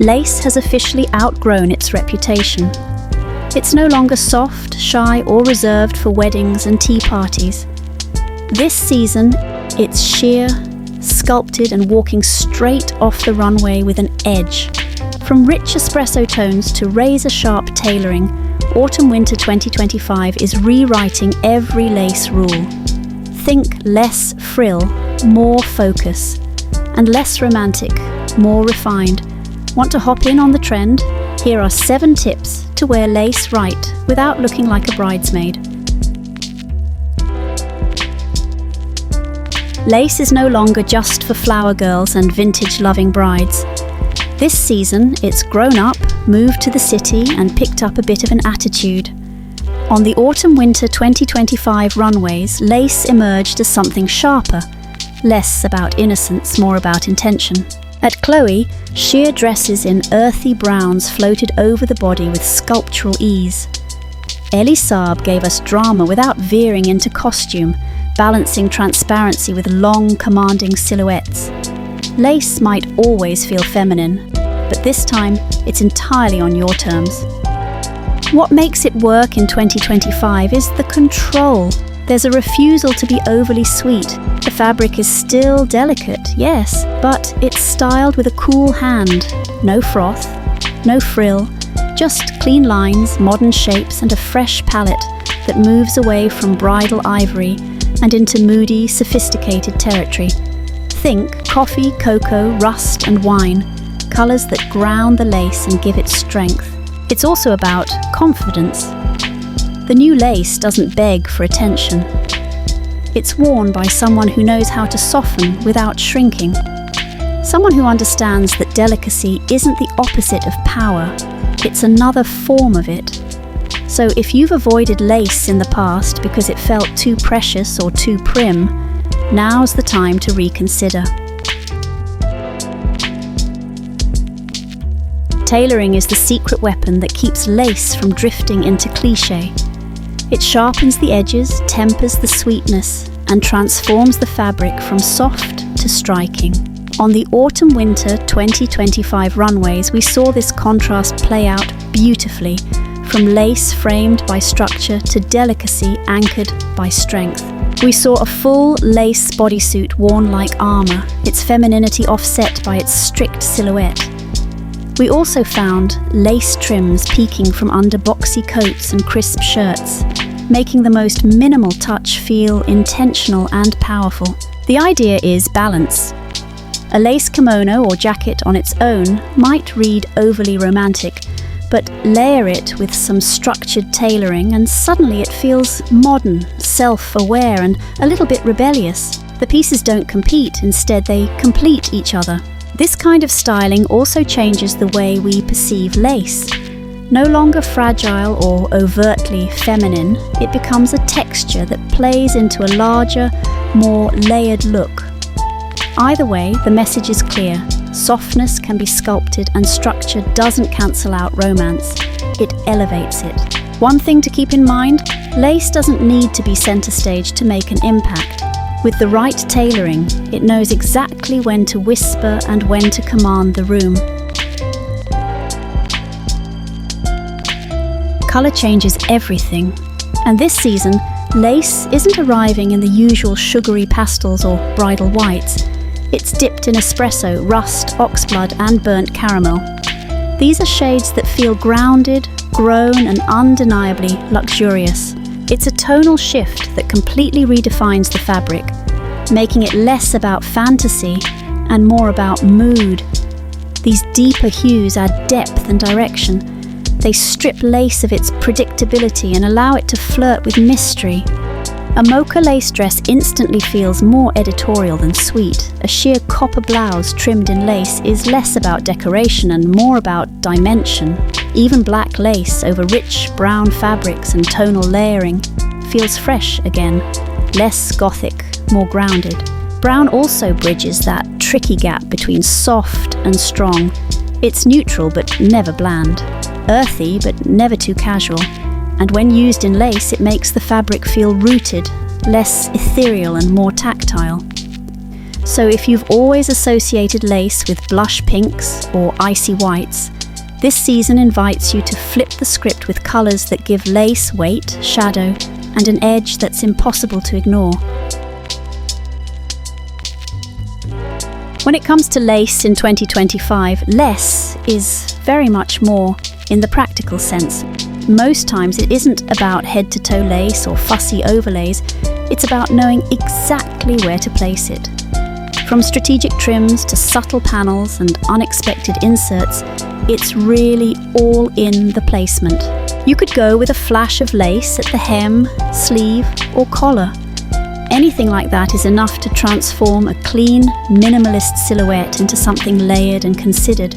Lace has officially outgrown its reputation. It's no longer soft, shy, or reserved for weddings and tea parties. This season, it's sheer, sculpted, and walking straight off the runway with an edge. From rich espresso tones to razor-sharp tailoring, Autumn-Winter 2025 is rewriting every lace rule. Think less frill, more focus, and less romantic, more refined. Want to hop in on the trend? Here are 7 tips to wear lace right without looking like a bridesmaid. Lace is no longer just for flower girls and vintage-loving brides. This season, it's grown up, moved to the city, and picked up a bit of an attitude. On the Autumn-Winter 2025 runways, lace emerged as something sharper, less about innocence, more about intention. At Chloe, sheer dresses in earthy browns floated over the body with sculptural ease. Ellie Saab gave us drama without veering into costume, balancing transparency with long, commanding silhouettes. Lace might always feel feminine, but this time it's entirely on your terms. What makes it work in 2025 is the control. There's a refusal to be overly sweet. The fabric is still delicate, yes, but it's styled with a cool hand. No froth, no frill, just clean lines, modern shapes, and a fresh palette that moves away from bridal ivory and into moody, sophisticated territory. Think coffee, cocoa, rust, and wine, colours that ground the lace and give it strength. It's also about confidence. The new lace doesn't beg for attention. It's worn by someone who knows how to soften without shrinking. Someone who understands that delicacy isn't the opposite of power, it's another form of it. So if you've avoided lace in the past because it felt too precious or too prim, now's the time to reconsider. Tailoring is the secret weapon that keeps lace from drifting into cliché. It sharpens the edges, tempers the sweetness, and transforms the fabric from soft to striking. On the Autumn-Winter 2025 runways, we saw this contrast play out beautifully, from lace framed by structure to delicacy anchored by strength. We saw a full lace bodysuit worn like armour, its femininity offset by its strict silhouette. We also found lace trims peeking from under boxy coats and crisp shirts, making the most minimal touch feel intentional and powerful. The idea is balance. A lace kimono or jacket on its own might read overly romantic, but layer it with some structured tailoring and suddenly it feels modern, self-aware, and a little bit rebellious. The pieces don't compete, instead they complete each other. This kind of styling also changes the way we perceive lace. No longer fragile or overtly feminine, it becomes a texture that plays into a larger, more layered look. Either way, the message is clear. Softness can be sculpted and structure doesn't cancel out romance. It elevates it. One thing to keep in mind, lace doesn't need to be center stage to make an impact. With the right tailoring, it knows exactly when to whisper and when to command the room. Colour changes everything, and this season, lace isn't arriving in the usual sugary pastels or bridal whites. It's dipped in espresso, rust, oxblood, and burnt caramel. These are shades that feel grounded, grown, and undeniably luxurious. It's a tonal shift that completely redefines the fabric, making it less about fantasy and more about mood. These deeper hues add depth and direction. They strip lace of its predictability and allow it to flirt with mystery. A mocha lace dress instantly feels more editorial than sweet. A sheer copper blouse trimmed in lace is less about decoration and more about dimension. Even black lace over rich brown fabrics and tonal layering feels fresh again, less gothic, more grounded. Brown also bridges that tricky gap between soft and strong. It's neutral but never bland, earthy but never too casual, and when used in lace it makes the fabric feel rooted, less ethereal and more tactile. So if you've always associated lace with blush pinks or icy whites, this season invites you to flip the script with colours that give lace weight, shadow, and an edge that's impossible to ignore. When it comes to lace in 2025, less is very much more in the practical sense. Most times it isn't about head-to-toe lace or fussy overlays, it's about knowing exactly where to place it. From strategic trims to subtle panels and unexpected inserts, it's really all in the placement. You could go with a flash of lace at the hem, sleeve, or collar. Anything like that is enough to transform a clean, minimalist silhouette into something layered and considered.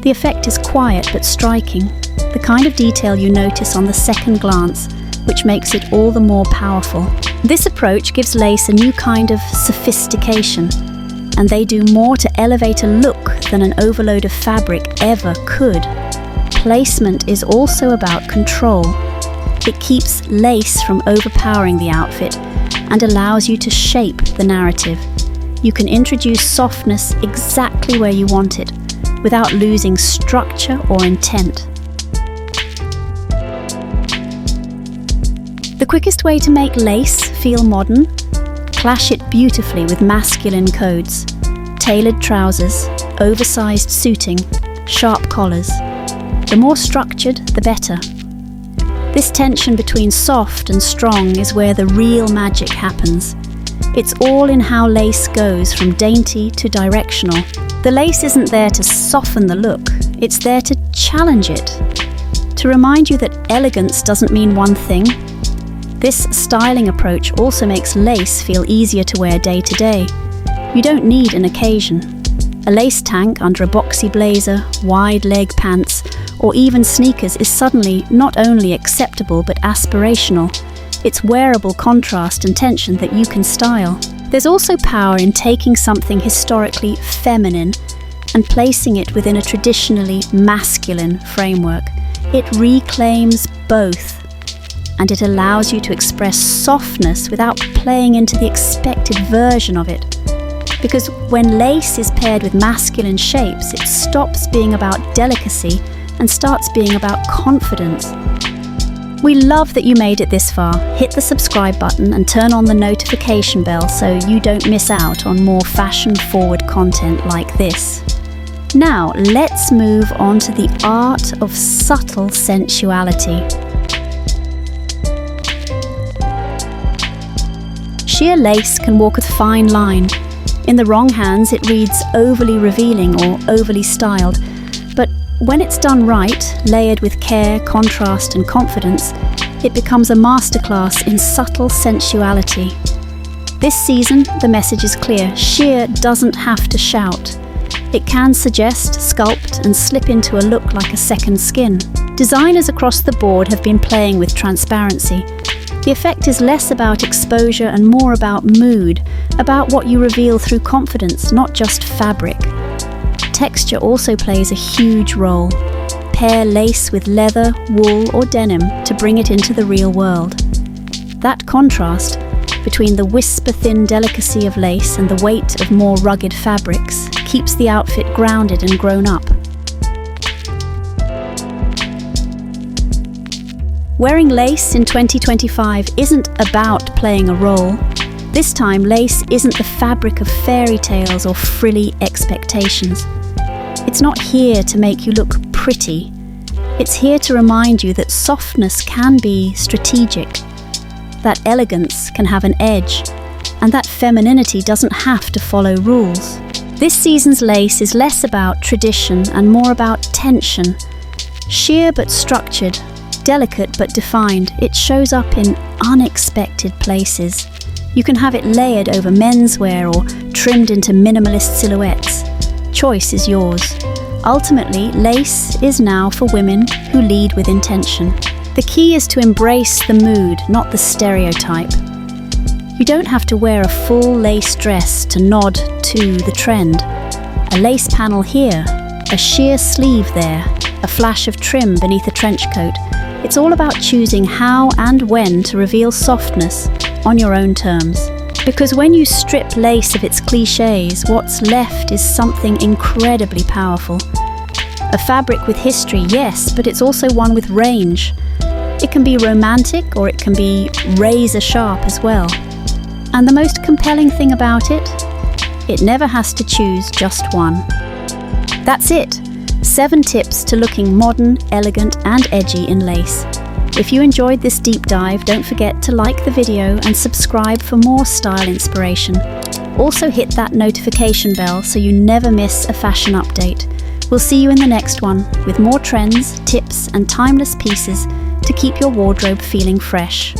The effect is quiet but striking, the kind of detail you notice on the second glance, which makes it all the more powerful. This approach gives lace a new kind of sophistication, and they do more to elevate a look than an overload of fabric ever could. Placement is also about control. It keeps lace from overpowering the outfit and allows you to shape the narrative. You can introduce softness exactly where you want it, without losing structure or intent. The quickest way to make lace feel modern? Clash it beautifully with masculine codes. Tailored trousers, oversized suiting, sharp collars. The more structured, the better. This tension between soft and strong is where the real magic happens. It's all in how lace goes from dainty to directional. The lace isn't there to soften the look, it's there to challenge it. To remind you that elegance doesn't mean one thing. This styling approach also makes lace feel easier to wear day to day. You don't need an occasion. A lace tank under a boxy blazer, wide leg pants, or even sneakers is suddenly not only acceptable but aspirational. It's wearable contrast and tension that you can style. There's also power in taking something historically feminine and placing it within a traditionally masculine framework. It reclaims both, and it allows you to express softness without playing into the expected version of it. Because when lace is paired with masculine shapes, it stops being about delicacy and starts being about confidence. We love that you made it this far. Hit the subscribe button and turn on the notification bell so you don't miss out on more fashion-forward content like this. Now, let's move on to the art of subtle sensuality. Sheer lace can walk a fine line. In the wrong hands, it reads overly revealing or overly styled. But when it's done right, layered with care, contrast, and confidence, it becomes a masterclass in subtle sensuality. This season, the message is clear. Sheer doesn't have to shout. It can suggest, sculpt, and slip into a look like a second skin. Designers across the board have been playing with transparency. The effect is less about exposure and more about mood, about what you reveal through confidence, not just fabric. Texture also plays a huge role. Pair lace with leather, wool, or denim to bring it into the real world. That contrast between the whisper-thin delicacy of lace and the weight of more rugged fabrics keeps the outfit grounded and grown up. Wearing lace in 2025 isn't about playing a role. This time, lace isn't the fabric of fairy tales or frilly expectations. It's not here to make you look pretty. It's here to remind you that softness can be strategic, that elegance can have an edge, and that femininity doesn't have to follow rules. This season's lace is less about tradition and more about tension. Sheer but structured, delicate but defined, it shows up in unexpected places. You can have it layered over menswear or trimmed into minimalist silhouettes. Choice is yours. Ultimately, lace is now for women who lead with intention. The key is to embrace the mood, not the stereotype. You don't have to wear a full lace dress to nod to the trend. A lace panel here, a sheer sleeve there, a flash of trim beneath a trench coat. It's all about choosing how and when to reveal softness on your own terms. Because when you strip lace of its clichés, what's left is something incredibly powerful. A fabric with history, yes, but it's also one with range. It can be romantic or it can be razor sharp as well. And the most compelling thing about it, it never has to choose just one. That's it. 7 tips to looking modern, elegant and edgy in lace. If you enjoyed this deep dive, don't forget to like the video and subscribe for more style inspiration. Also hit that notification bell so you never miss a fashion update. We'll see you in the next one with more trends, tips and timeless pieces to keep your wardrobe feeling fresh.